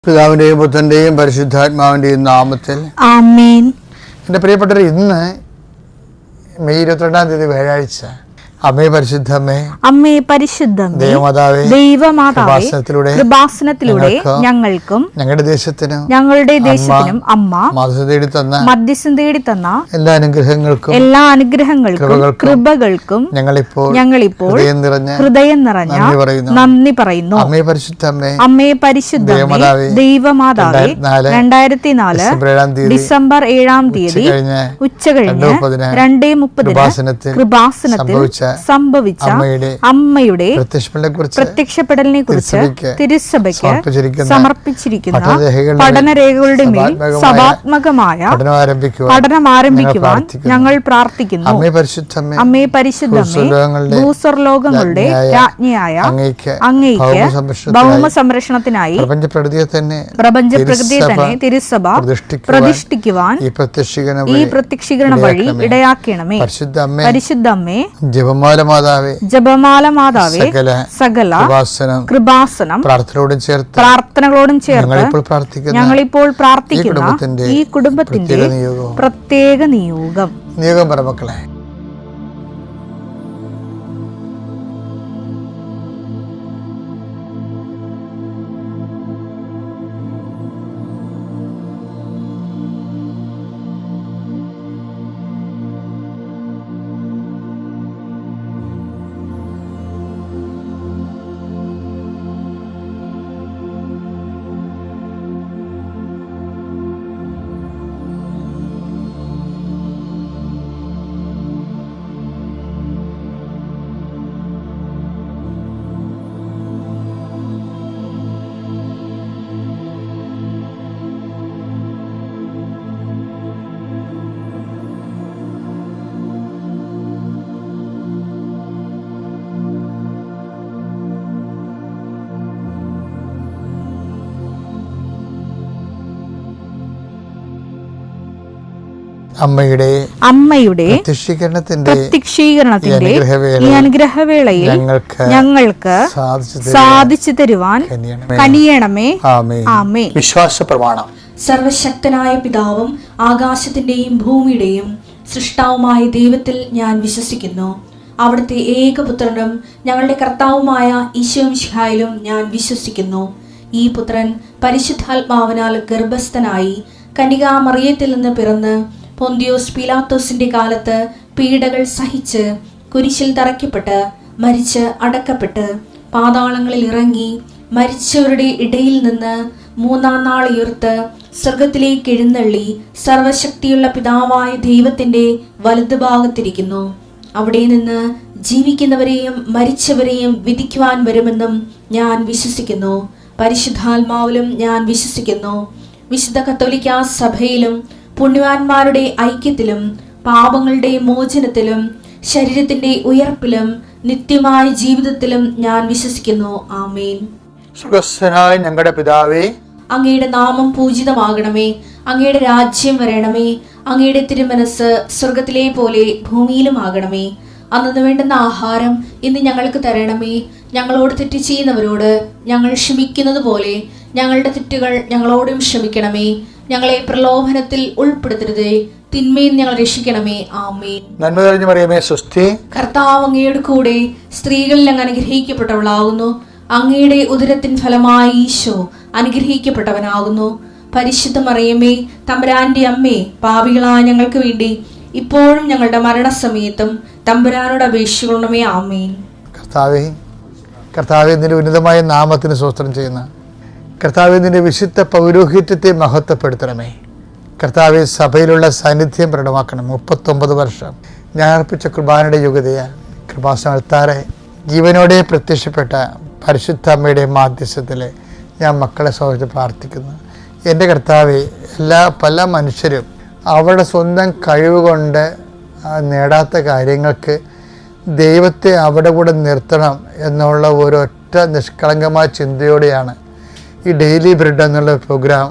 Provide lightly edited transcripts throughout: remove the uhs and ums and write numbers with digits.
പിതാവിന്റെയും പുത്രന്റെയും പരിശുദ്ധാത്മാവിന്റെയും നാമത്തിൽ ആമേൻ. എൻ്റെ പ്രിയപ്പെട്ടവർ, ഇന്ന് മെയ് 22 വ്യാഴാഴ്ച. അമ്മേ പരിശുദ്ധമ്മേ, അമ്മേ പരിശുദ്ധമേ, ദൈവമാതാവേ, ദൈവമാതാവേ, കൃപാസനത്തിലൂടെ ഞങ്ങൾക്കും ഞങ്ങളുടെ ദേശത്തിനും അമ്മ മധ്യസ്ഥം തേടി തന്ന എല്ലാ അനുഗ്രഹങ്ങൾക്കും കൃപകൾക്കും ഞങ്ങളിപ്പോൾ ഹൃദയം നിറഞ്ഞ നന്ദി പറയുന്നു. അമ്മേ പരിശുദ്ധമേ, ദൈവമാതാവേ, 2004 ഡിസംബർ 7-ാം തീയതി ഉച്ചകഴിഞ്ഞ് 2:30 കൃപാസനത്തിൽ സംഭവിച്ച അമ്മയുടെ പ്രത്യക്ഷപ്പെടലിനെ കുറിച്ച് തിരുസഭയ്ക്ക് സമർപ്പിച്ചിരിക്കുന്ന പഠനരേഖകളുടെ മേൽ സഭാത്മകമായ പഠനം ആരംഭിക്കുവാൻ ഞങ്ങൾ പ്രാർത്ഥിക്കുന്നു. അമ്മേ പരിശുദ്ധമേ, ഭൂസ്വർലോകങ്ങളുടെ രാജ്ഞിയായ അങ്ങയ്ക്ക് ഭൗമ സംരക്ഷണത്തിനായി പ്രപഞ്ചപ്രകൃതിയെ തന്നെ തിരുസഭ പ്രതിഷ്ഠിക്കുവാൻ ഈ പ്രത്യക്ഷീകരണ വഴി ഇടയാക്കണമേ. പരിശുദ്ധമ്മേ, ജപമാല മാതാവേ, സകല കൃപാസനം പ്രാർത്ഥനകളോടും ചേർത്ത് ഞങ്ങളിപ്പോൾ പ്രാർത്ഥിക്കുന്ന ഈ കുടുംബത്തിന്റെ പ്രത്യേക നിയോഗം പറമക്കളെ. അമ്മയുടെ പ്രത്യക്ഷീകരണത്തിന്റെ ഈ അനുഗ്രഹവേളയിൽ ഞങ്ങൾക്ക് സാധിച്ചു തരുവാൻ കനിയണമേ. ആമേൻ. വിശ്വാസ പ്രമാണം. സർവശക്തനായ പിതാവും ആകാശത്തിന്റെയും ഭൂമിയുടെയും സൃഷ്ടാവുമായ ദൈവത്തിൽ ഞാൻ വിശ്വസിക്കുന്നു. അവിടുത്തെ ഏകപുത്രനും ഞങ്ങളുടെ കർത്താവുമായ ഈശോമിശിഹായിലും ഞാൻ വിശ്വസിക്കുന്നു. ഈ പുത്രൻ പരിശുദ്ധാത്മാവിനാൽ ഗർഭസ്ഥനായി കന്യകാമറിയത്തിൽ നിന്ന് പിറന്ന് പൊന്തിയോസ് പീലാത്തോസിന്റെ കാലത്ത് പീഡകൾ സഹിച്ച് കുരിശിൽ തറയ്ക്കപ്പെട്ട് മരിച്ച് അടക്കപ്പെട്ട് പാതാളങ്ങളിൽ ഇറങ്ങി മരിച്ചവരുടെ ഇടയിൽ നിന്ന് 3-ാം നാൾ ഉയർത്ത് സ്വർഗത്തിലേക്ക് എഴുന്നള്ളി സർവശക്തിയുള്ള പിതാവായ ദൈവത്തിന്റെ വലതുഭാഗത്തിരിക്കുന്നു. അവിടെ നിന്ന് ജീവിക്കുന്നവരെയും മരിച്ചവരെയും വിധിക്കുവാൻ വരുമെന്നും ഞാൻ വിശ്വസിക്കുന്നു. പരിശുദ്ധാത്മാവിലും ഞാൻ വിശ്വസിക്കുന്നു. വിശുദ്ധ കത്തോലിക്കാ സഭയിലും പുണ്യവാന്മാരുടെ ഐക്യത്തിലും പാപങ്ങളുടെ മോചനത്തിലും ശരീരത്തിന്റെ ഉയർപ്പിലും നിത്യമായ ജീവിതത്തിലും ഞാൻ വിശ്വസിക്കുന്നു. ആമേൻ. സ്വർഗ്ഗസ്ഥനായ ഞങ്ങളുടെ പിതാവേ, അങ്ങയുടെ നാമം പൂജിതമാകണമേ. അങ്ങയുടെ രാജ്യം വരണമേ. അങ്ങയുടെ തിരുമനസ് സ്വർഗത്തിലെ പോലെ ഭൂമിയിലും ആകണമേ. അന്നു വേണ്ടുന്ന ആഹാരം ഇന്ന് ഞങ്ങൾക്ക് തരണമേ. ഞങ്ങളോട് തെറ്റ് ചെയ്യുന്നവരോട് ഞങ്ങൾ ക്ഷമിക്കുന്നത് പോലെ ഞങ്ങളുടെ തെറ്റുകൾ ഞങ്ങളോടും ക്ഷമിക്കണമേ. ഞങ്ങളെ പ്രലോഭനത്തിൽ ഉൾപ്പെടുത്തരുതേ, തിന്മയിൽ ഞങ്ങൾ രക്ഷിക്കണമേ. ആമേൻ. നന്മ നിറഞ്ഞ മറിയമേ, സ്വസ്തി. കർത്താവ് അങ്ങയുടെ കൂടെ സ്ത്രീകളിൽ അങ്ങ് അനുഗ്രഹിക്കപ്പെട്ടവളാകുന്നു. അങ്ങയുടെ ഉദരത്തിൻ ഫലമായി ഈശോ അനുഗ്രഹിക്കപ്പെട്ടവനാകുന്നു. പരിശുദ്ധ മറിയമേ, തമ്പുരാന്റെ അമ്മേ, പാപികളായ ഞങ്ങൾക്ക് വേണ്ടി ഇപ്പോഴും ഞങ്ങളുടെ മരണസമയത്തും തമ്പുരാനോട് അപേക്ഷിക്കണമേ. ആമേൻ. കർത്താവേ, നിന്റെ ഉന്നതമായ നാമത്തിന് സ്തോത്രം ചെയ്യുന്ന കർത്താവേ, നിന്റെ വിശുദ്ധ പൗരോഹിത്യത്തെ മഹത്വപ്പെടുത്തണമേ. കർത്താവെ, സഭയിലുള്ള സാന്നിധ്യം പ്രകടമാക്കണം. 39 വർഷം ഞാൻ അർപ്പിച്ച കുർബാനയുടെ യോഗ്യതയാൽ കൃപാസനത്താറെ ജീവനോടെ പ്രത്യക്ഷപ്പെട്ട പരിശുദ്ധ അമ്മയുടെ മാധ്യസ്ഥത്തിൽ ഞാൻ മക്കളെ സൗഹൃദം പ്രാർത്ഥിക്കുന്നു. എൻ്റെ കർത്താവെ, പല മനുഷ്യരും അവരുടെ സ്വന്തം കഴിവ് കൊണ്ട് നേടാത്ത കാര്യങ്ങൾക്ക് ദൈവത്തെ അവിടെ കൂടെ നിർത്തണം എന്നുള്ള ഒരൊറ്റ നിഷ്കളങ്കമായ ചിന്തയോടെയാണ് ഈ ഡെയിലി ബ്രെഡ് എന്നുള്ള പ്രോഗ്രാം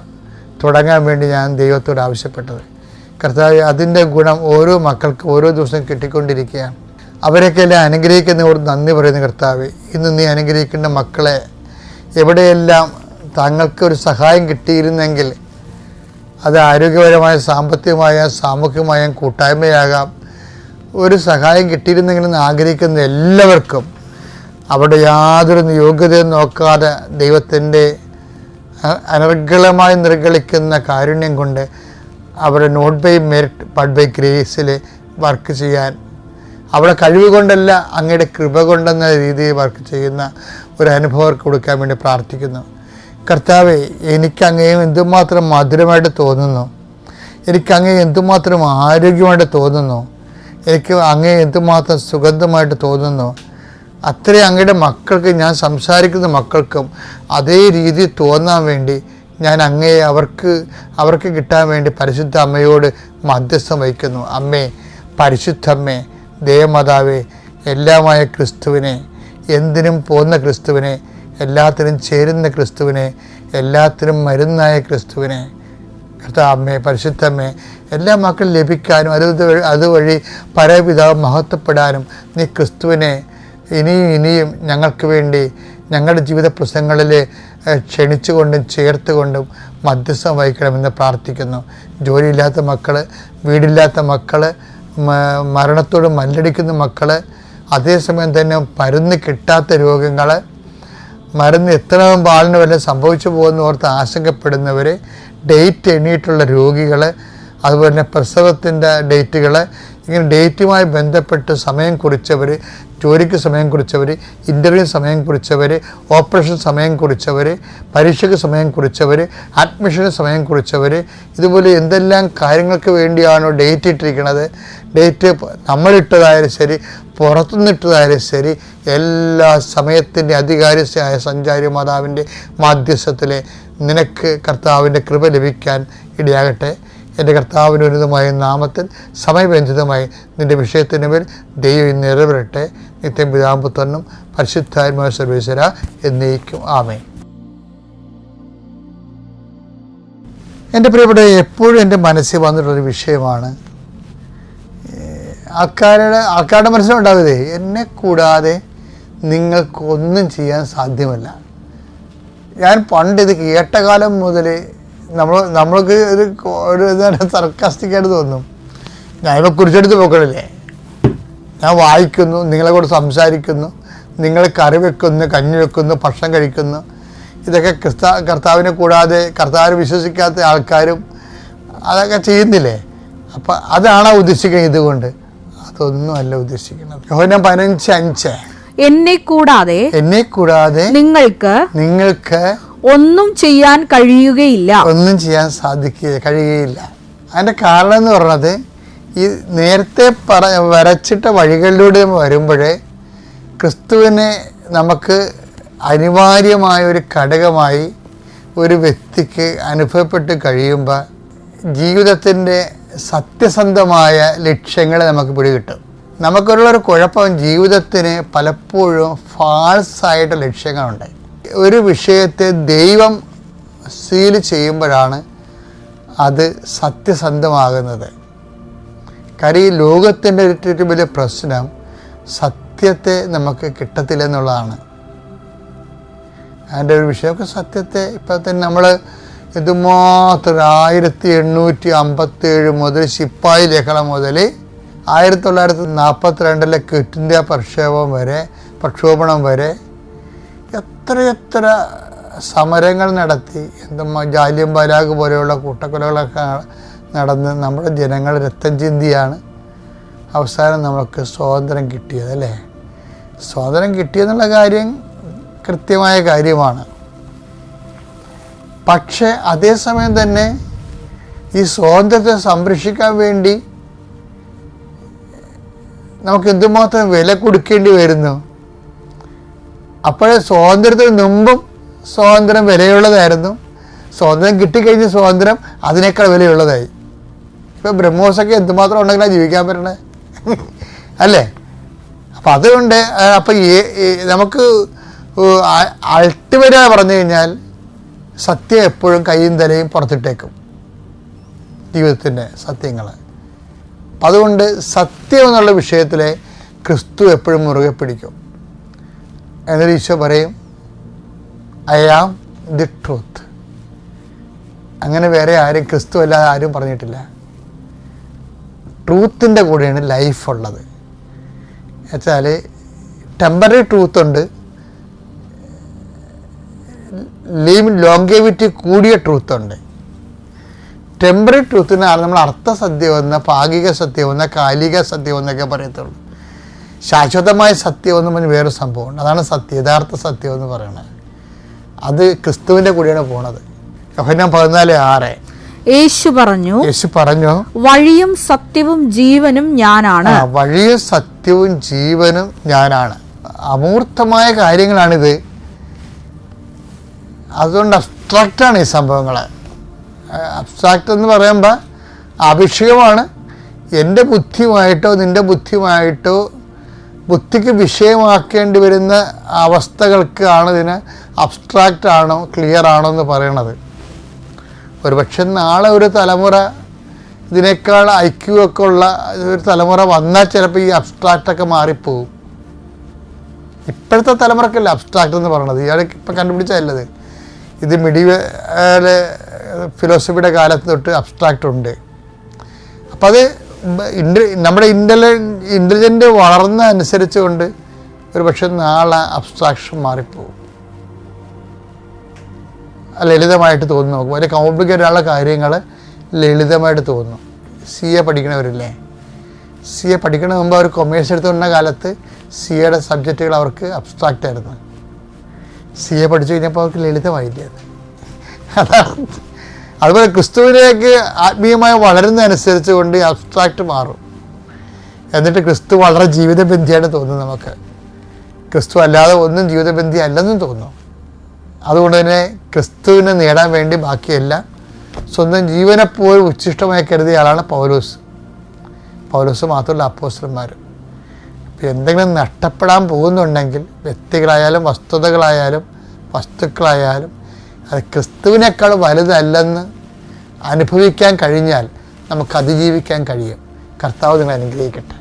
തുടങ്ങാൻ വേണ്ടി ഞാൻ ദൈവത്തോട് ആവശ്യപ്പെട്ടത്. കർത്താവേ, അതിൻ്റെ ഗുണം ഓരോ മക്കൾക്ക് ഓരോ ദിവസം കിട്ടിക്കൊണ്ടിരിക്കുകയാണ്. അവരെയൊക്കെ എല്ലാം അനുഗ്രഹിക്കുന്നവരോട് നന്ദി പറയുന്ന കർത്താവേ, ഇന്ന് നീ അനുഗ്രഹിക്കേണ്ട മക്കളെ എവിടെയെല്ലാം താങ്കൾക്കൊരു സഹായം കിട്ടിയിരുന്നെങ്കിൽ അത് ആരോഗ്യപരമായ, സാമ്പത്തികമായ, സാമൂഹികമായ കൂട്ടായ്മയാകാം, ഒരു സഹായം കിട്ടിയിരുന്നെങ്കിലെന്ന് ആഗ്രഹിക്കുന്ന എല്ലാവർക്കും അവിടെ യാതൊരു യോഗ്യതയും നോക്കാതെ ദൈവത്തിൻ്റെ അനർഗളമായി നിർഗളിക്കുന്ന കാരുണ്യം കൊണ്ട് അവരുടെ not by merit but by ഗ്രേസിൽ വർക്ക് ചെയ്യാൻ, അവിടെ കഴിവ് കൊണ്ടല്ല അങ്ങയുടെ കൃപ കൊണ്ടെന്ന രീതിയിൽ വർക്ക് ചെയ്യുന്ന ഒരു അനുഭവം കൊടുക്കാൻ വേണ്ടി പ്രാർത്ഥിക്കുന്നു. കർത്താവേ, എനിക്കങ്ങയെ എന്തുമാത്രം മധുരമായിട്ട് തോന്നുന്നു, എനിക്കങ്ങയെ എന്തുമാത്രം ആരോഗ്യമായിട്ട് തോന്നുന്നു, എനിക്ക് അങ്ങയെ എന്തുമാത്രം സുഗന്ധമായിട്ട് തോന്നുന്നു, അത്രയും അങ്ങയുടെ മക്കൾക്ക്, ഞാൻ സംസാരിക്കുന്ന മക്കൾക്കും അതേ രീതി തോന്നാൻ വേണ്ടി ഞാൻ അങ്ങയെ അവർക്ക് കിട്ടാൻ വേണ്ടി പരിശുദ്ധ അമ്മയോട് മധ്യസ്ഥം വഹിക്കുന്നു. അമ്മേ, പരിശുദ്ധമ്മേ, ദേവമാതാവേ, എല്ലാമായ ക്രിസ്തുവിനെ, എന്തിനും പോകുന്ന ക്രിസ്തുവിനെ, എല്ലാത്തിനും ചേരുന്ന ക്രിസ്തുവിനെ, എല്ലാത്തിനും മരുന്നായ ക്രിസ്തുവിനെ, കർത്താവേ, പരിശുദ്ധമ്മേ, എല്ലാ മക്കളും ലഭിക്കാനും അതുവഴി പരപിതാവ് മഹത്വപ്പെടാനും നീ ക്രിസ്തുവിനെ ഇനിയും ഞങ്ങൾക്ക് വേണ്ടി ഞങ്ങളുടെ ജീവിത പ്രശ്നങ്ങളിൽ ക്ഷണിച്ചുകൊണ്ടും ചേർത്തുകൊണ്ടും മധ്യസ്ഥം വഹിക്കണമെന്ന് പ്രാർത്ഥിക്കുന്നു. ജോലിയില്ലാത്ത മക്കൾ, വീടില്ലാത്ത മക്കൾ, മരണത്തോട് മല്ലടിക്കുന്ന മക്കൾ, അതേസമയം തന്നെ മരുന്ന് കിട്ടാത്ത രോഗങ്ങൾ, മരുന്ന് എത്ര ആളിന് വല്ല സംഭവിച്ചു പോകുന്ന ഓർത്ത് ആശങ്കപ്പെടുന്നവർ, ഡേറ്റ് എണ്ണിയിട്ടുള്ള രോഗികൾ, അതുപോലെ തന്നെ പ്രസവത്തിൻ്റെ ഡേറ്റുകൾ, ഇങ്ങനെ ഡേറ്റുമായി ബന്ധപ്പെട്ട് സമയം കുറിച്ചവർ, ജോലിക്ക് സമയം കുറിച്ചവർ, ഇൻ്റർവ്യൂ സമയം കുറിച്ചവർ, ഓപ്പറേഷൻ സമയം കുറിച്ചവർ, പരീക്ഷയ്ക്ക് സമയം കുറിച്ചവർ, അഡ്മിഷന് സമയം കുറിച്ചവർ, ഇതുപോലെ എന്തെല്ലാം കാര്യങ്ങൾക്ക് വേണ്ടിയാണോ ഡേറ്റ് ഇട്ടിരിക്കുന്നത്, ഡേറ്റ് നമ്മളിട്ടതായാലും ശരി, പുറത്തുനിന്നിട്ടതായാലും ശരി, എല്ലാ സമയത്തിൻ്റെ അധികാരിയായ സഞ്ചാരി മാതാവിൻ്റെ മാധ്യസ്ഥത്തിൽ നിനക്ക് കർത്താവിൻ്റെ കൃപ ലഭിക്കാൻ ഇടയാകട്ടെ. എൻ്റെ കർത്താവിൻ്റെ ഉന്നതമായ നാമത്തിൽ സമയബന്ധിതമായി നിൻ്റെ വിഷയത്തിന് മേൽ ദൈവം നിറവേറട്ടെ. നിത്യം പിതാമ്പുത്രനും പരിശുദ്ധാത്മാവായ സർവേശ്വര എന്നേക്കും ആമേൻ. എൻ്റെ പ്രിയപ്പെട്ട, എപ്പോഴും എൻ്റെ മനസ്സിൽ വന്നിട്ടുള്ളൊരു വിഷയമാണ്, ആൾക്കാരുടെ മനസ്സിലുണ്ടാകുന്നതേ, എന്നെ കൂടാതെ നിങ്ങൾക്കൊന്നും ചെയ്യാൻ സാധ്യമല്ല. ഞാൻ പണ്ട് ഇത് കേട്ട കാലം മുതൽ നമ്മൾക്ക് ഒരു സർക്കാസ്റ്റിക്കായിട്ട് തോന്നും. ഞാനിപ്പോൾ കുറിച്ചെടുത്ത് പോക്കണില്ലേ, ഞാൻ വായിക്കുന്നു, നിങ്ങളെ കൂടെ സംസാരിക്കുന്നു, നിങ്ങൾ കറി വെക്കുന്നു, കഞ്ഞി വെക്കുന്നു, ഭക്ഷണം കഴിക്കുന്നു, ഇതൊക്കെ കർത്താവിനെ കൂടാതെ കർത്താവിനെ വിശ്വസിക്കാത്ത ആൾക്കാരും അതൊക്കെ ചെയ്യുന്നില്ലേ? അപ്പം അതാണ് ഉദ്ദേശിക്കുന്നത്. ഇതുകൊണ്ട് അതൊന്നും അല്ല ഉദ്ദേശിക്കുന്നത്. യോഹന്നാൻ 15:5 എന്നെ കൂടാതെ നിങ്ങൾക്ക് ഒന്നും ചെയ്യാൻ കഴിയുകയില്ല, ഒന്നും ചെയ്യാൻ കഴിയുകയില്ല. അതിൻ്റെ കാരണം എന്ന് പറഞ്ഞത്, ഈ നേരത്തെ വരച്ചിട്ട വഴികളിലൂടെ വരുമ്പോഴേ ക്രിസ്തുവിനെ നമുക്ക് അനിവാര്യമായ ഒരു ഘടകമായി ഒരു വ്യക്തിക്ക് അനുഭവപ്പെട്ട് കഴിയുമ്പോൾ ജീവിതത്തിൻ്റെ സത്യസന്ധമായ ലക്ഷ്യങ്ങളെ നമുക്ക് പിടികിട്ടും. നമുക്കുള്ളൊരു കുഴപ്പം, ജീവിതത്തിന് പലപ്പോഴും ഫാൾസായിട്ട് ലക്ഷ്യങ്ങളുണ്ട്. ഒരു വിഷയത്തെ ദൈവം സീൽ ചെയ്യുമ്പോഴാണ് അത് സത്യസന്ധമാകുന്നത്. കാര്യം ഈ ലോകത്തിൻ്റെ ഏറ്റവും വലിയ പ്രശ്നം സത്യത്തെ നമുക്ക് കിട്ടത്തില്ലെന്നുള്ളതാണ്. അതിൻ്റെ ഒരു വിഷയമൊക്കെ സത്യത്തെ ഇപ്പം തന്നെ നമ്മൾ ഇതുമാത്രം 1857 മുതൽ ശിപ്പായി ലഹളം മുതൽ 1942 ക്വിറ്റ് ഇന്ത്യ പ്രക്ഷോഭണം വരെ എത്രയെത്ര സമരങ്ങൾ നടത്തി, ജാലിയൻ വാലാഗ് പോലെയുള്ള കൂട്ടക്കൊലകളൊക്കെ നടന്ന് നമ്മുടെ ജനങ്ങൾ രക്തം ചിന്തിയാണ് അവസാനം നമുക്ക് സ്വാതന്ത്ര്യം കിട്ടിയത്, അല്ലേ? സ്വാതന്ത്ര്യം കിട്ടിയെന്നുള്ള കാര്യം കൃത്യമായ കാര്യമാണ്. പക്ഷേ അതേസമയം തന്നെ ഈ സ്വാതന്ത്ര്യത്തെ സംരക്ഷിക്കാൻ വേണ്ടി നമുക്ക് എന്തുമാത്രം വില കൊടുക്കേണ്ടി വരുന്നു. അപ്പോഴേ സ്വാതന്ത്ര്യത്തിന് മുമ്പും സ്വാതന്ത്ര്യം വിലയുള്ളതായിരുന്നു, സ്വാതന്ത്ര്യം കിട്ടിക്കഴിഞ്ഞ സ്വാതന്ത്ര്യം അതിനേക്കാൾ വിലയുള്ളതായി. ഇപ്പോൾ ബ്രഹ്മോസൊക്കെ എന്തുമാത്രം ഉണ്ടെങ്കിലാണ് ജീവിക്കാൻ പറ്റണേ, അല്ലേ? അപ്പം അതുകൊണ്ട് നമുക്ക് അൾട്ടിമേറ്റായി പറഞ്ഞു കഴിഞ്ഞാൽ സത്യം എപ്പോഴും കൈയും തലയും പുറത്തിട്ടേക്കും, ജീവിതത്തിൻ്റെ സത്യങ്ങൾ. അപ്പം അതുകൊണ്ട് സത്യം എന്നുള്ള വിഷയത്തിൽ ക്രിസ്തു എപ്പോഴും മുറുകെ പിടിക്കും. എന്നൊരു ഈശോ പറയും, ഐ ആം ദി ട്രൂത്ത്. അങ്ങനെ വേറെ ആരും ക്രിസ്തു അല്ലാതെ ആരും പറഞ്ഞിട്ടില്ല. ട്രൂത്തിൻ്റെ കൂടെയാണ് ലൈഫ് ഉള്ളത്. എന്നുവെച്ചാൽ ടെമ്പററി ട്രൂത്ത് ഉണ്ട്, ലോങ്കേവിറ്റി കൂടിയ ട്രൂത്ത് ഉണ്ട്. ടെമ്പററി ട്രൂത്തിനാണ് നമ്മൾ അർത്ഥസത്യമെന്ന്, ഭാഗിക സത്യമെന്ന്, കാലിക സത്യമെന്നൊക്കെ പറയത്തുള്ളൂ. ശാശ്വതമായ സത്യമെന്ന് പറഞ്ഞ് വേറൊരു സംഭവമുണ്ട്. അതാണ് സത്യം, യഥാർത്ഥ സത്യം എന്ന് പറയുന്നത്. അത് ക്രിസ്തുവിൻ്റെ കൂടെയാണ് പോണത്. യോഹന്നാൻ 14:6 യേശു പറഞ്ഞു, വഴിയും സത്യവും ജീവനും ഞാനാണ്. വഴിയും സത്യവും ജീവനും ഞാനാണ്. അമൂർത്തമായ കാര്യങ്ങളാണിത്. അതുകൊണ്ട് അബ്സ്ട്രാക്റ്റാണ് ഈ സംഭവങ്ങൾ. അബ്സ്ട്രാക്റ്റ് എന്ന് പറയുമ്പോൾ അഭിഷേകമാണ്. എൻ്റെ ബുദ്ധിയുമായിട്ടോ നിൻ്റെ ബുദ്ധിയുമായിട്ടോ ബുദ്ധിക്ക് വിഷയമാക്കേണ്ടി വരുന്ന അവസ്ഥകൾക്കാണ് ഇതിന് അബ്സ്ട്രാക്റ്റ് ആണോ ക്ലിയർ ആണോ എന്ന് പറയണത്. ഒരുപക്ഷെ നാളെ ഒരു തലമുറ ഇതിനേക്കാൾ IQ ഒക്കെ ഉള്ള ഒരു തലമുറ വന്നാൽ ചിലപ്പോൾ ഈ അബ്സ്ട്രാക്റ്റൊക്കെ മാറിപ്പോവും. ഇപ്പോഴത്തെ തലമുറക്കല്ല അബ്സ്ട്രാക്റ്റ് എന്ന് പറയണത്. ഇയാൾ ഇപ്പം കണ്ടുപിടിച്ചല്ലത്. ഇത് മിഡീവൽ ഫിലോസഫിയുടെ കാലത്ത് തൊട്ട് അബ്സ്ട്രാക്റ്റ് ഉണ്ട്. അപ്പം അത് നമ്മുടെ ഇൻ്റലിജൻ്റ് വളർന്ന അനുസരിച്ച് കൊണ്ട് ഒരു പക്ഷെ നാളെ അബ്സ്ട്രാക്ഷൻ മാറിപ്പോകും. ലളിതമായിട്ട് തോന്നുന്നു. വലിയ കോംപ്ലിക്കേറ്റഡ് ആയുള്ള കാര്യങ്ങൾ ലളിതമായിട്ട് തോന്നുന്നു. CA പഠിക്കണവരില്ലേ, CA പഠിക്കണ മുമ്പ് അവർ കൊമേഴ്സ് എടുത്തുകൊണ്ട കാലത്ത് CAയുടെ സബ്ജക്റ്റുകൾ അവർക്ക് അബ്സ്ട്രാക്റ്റ് ആയിരുന്നു. CA പഠിച്ചു കഴിഞ്ഞപ്പോൾ അവർക്ക് ലളിതമായില്ലേ അത്. അതാണ്. അതുപോലെ ക്രിസ്തുവിലേക്ക് ആത്മീയമായി വളരുന്നതനുസരിച്ച് കൊണ്ട് അബ്സ്ട്രാക്റ്റ് മാറും. എന്നിട്ട് ക്രിസ്തു വളരെ ജീവിതബന്ധിയായിട്ട് തോന്നും നമുക്ക്. ക്രിസ്തു അല്ലാതെ ഒന്നും ജീവിതബന്ധി അല്ലെന്നും തോന്നും. അതുകൊണ്ട് തന്നെ ക്രിസ്തുവിനെ നേടാൻ വേണ്ടി ബാക്കിയെല്ലാം സ്വന്തം ജീവനെപ്പോലും ഉച്ഛിഷ്ടമായി കരുതിയ ആളാണ് പൗലോസ്. പൗലോസ് മാത്രമല്ല അപ്പോസ്തലന്മാരും. അപ്പോൾ എന്തെങ്കിലും നഷ്ടപ്പെടാൻ പോകുന്നുണ്ടെങ്കിൽ വ്യക്തികളായാലും വസ്തുതകളായാലും വസ്തുക്കളായാലും അത് ക്രിസ്തുവിനേക്കാൾ വലുതല്ലെന്ന് അനുഭവിക്കാൻ കഴിഞ്ഞാൽ നമുക്ക് അതിജീവിക്കാൻ കഴിയും. കർത്താവ് നിങ്ങൾ അനുഗ്രഹിക്കട്ടെ.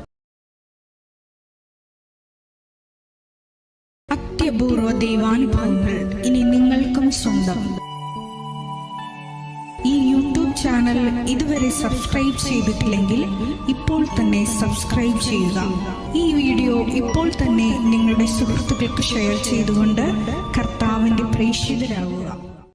അത്യപൂർവ ദൈവാനുഭവങ്ങൾ ഇനി നിങ്ങൾക്കും സ്വന്തം. ഈ യൂട്യൂബ് ചാനൽ ഇതുവരെ സബ്സ്ക്രൈബ് ചെയ്തിട്ടില്ലെങ്കിൽ ഇപ്പോൾ തന്നെ സബ്സ്ക്രൈബ് ചെയ്യുക. ഈ വീഡിയോ ഇപ്പോൾ തന്നെ നിങ്ങളുടെ സുഹൃത്തുക്കൾക്ക് ഷെയർ ചെയ്തുകൊണ്ട് കർത്താവിൻ്റെ പ്രേക്ഷിതരാകുക.